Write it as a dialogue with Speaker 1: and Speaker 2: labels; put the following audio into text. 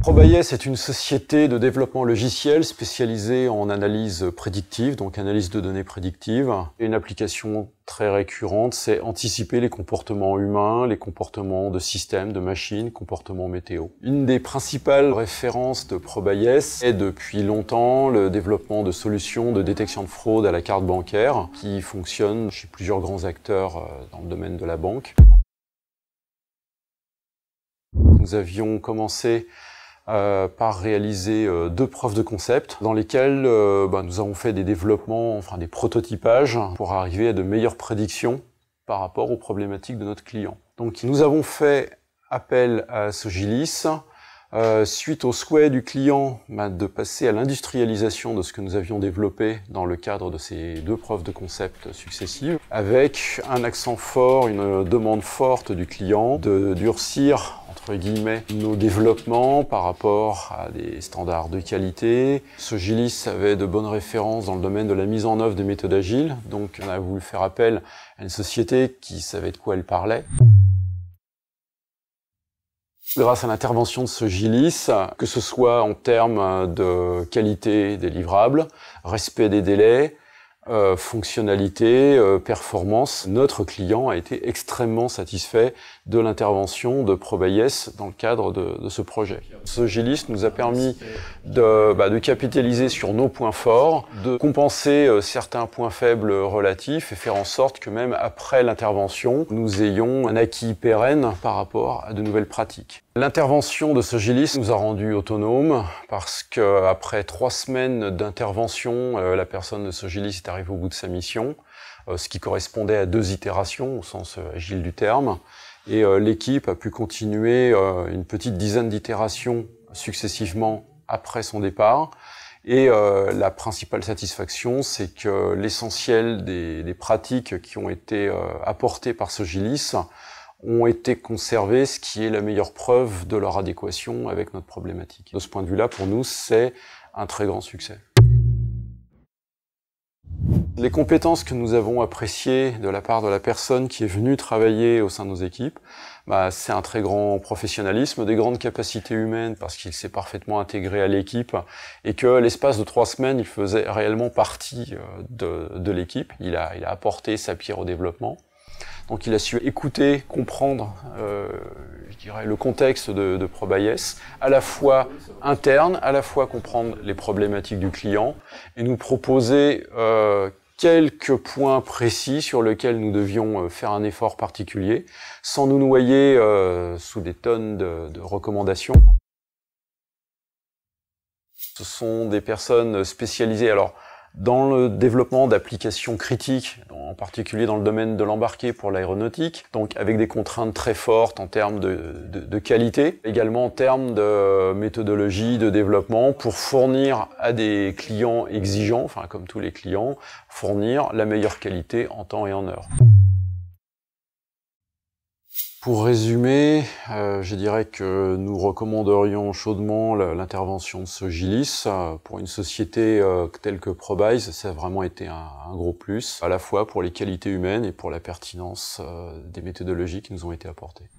Speaker 1: Probayes est une société de développement logiciel spécialisée en analyse prédictive, donc analyse de données prédictives. Une application très récurrente, c'est anticiper les comportements humains, les comportements de systèmes, de machines, comportements météo. Une des principales références de Probayes est depuis longtemps le développement de solutions de détection de fraude à la carte bancaire qui fonctionnent chez plusieurs grands acteurs dans le domaine de la banque. Nous avions commencé par réaliser 2 preuves de concept dans lesquelles nous avons fait des développements, enfin des prototypages pour arriver à de meilleures prédictions par rapport aux problématiques de notre client. Donc nous avons fait appel à Sogilis suite au souhait du client de passer à l'industrialisation de ce que nous avions développé dans le cadre de ces 2 preuves de concept successives, avec un accent fort, une demande forte du client de durcir entre guillemets, nos développements par rapport à des standards de qualité. Sogilis avait de bonnes références dans le domaine de la mise en œuvre des méthodes agiles, donc on a voulu faire appel à une société qui savait de quoi elle parlait. Grâce à l'intervention de Sogilis, que ce soit en termes de qualité des livrables, respect des délais, fonctionnalité, performance, notre client a été extrêmement satisfait de l'intervention de Probayes dans le cadre de ce projet. Sogilis nous a permis de capitaliser sur nos points forts, de compenser certains points faibles relatifs et faire en sorte que même après l'intervention, nous ayons un acquis pérenne par rapport à de nouvelles pratiques. L'intervention de Sogilis nous a rendus autonomes parce qu'après 3 semaines d'intervention, la personne de Sogilis est arrivée au bout de sa mission, ce qui correspondait à 2 itérations au sens agile du terme. Et l'équipe a pu continuer une petite dizaine d'itérations successivement après son départ. Et la principale satisfaction, c'est que l'essentiel des pratiques qui ont été apportées par Sogilis ont été conservées, ce qui est la meilleure preuve de leur adéquation avec notre problématique. De ce point de vue-là, pour nous, c'est un très grand succès. Les compétences que nous avons appréciées de la part de la personne qui est venue travailler au sein de nos équipes, c'est un très grand professionnalisme, des grandes capacités humaines parce qu'il s'est parfaitement intégré à l'équipe et que l'espace de 3 semaines, il faisait réellement partie de l'équipe. Il a apporté sa pierre au développement. Donc il a su écouter, comprendre, je dirais, le contexte de Probayes, à la fois interne, à la fois comprendre les problématiques du client et nous proposer quelques points précis sur lesquels nous devions faire un effort particulier, sans nous noyer sous des tonnes de recommandations. Ce sont des personnes spécialisées dans le développement d'applications critiques, en particulier dans le domaine de l'embarqué pour l'aéronautique, donc avec des contraintes très fortes en termes de qualité, également en termes de méthodologie de développement pour fournir à des clients exigeants, enfin comme tous les clients, fournir la meilleure qualité en temps et en heure. Pour résumer, je dirais que nous recommanderions chaudement l'intervention de Sogilis. Pour une société telle que Probayes, ça a vraiment été un gros plus, à la fois pour les qualités humaines et pour la pertinence des méthodologies qui nous ont été apportées.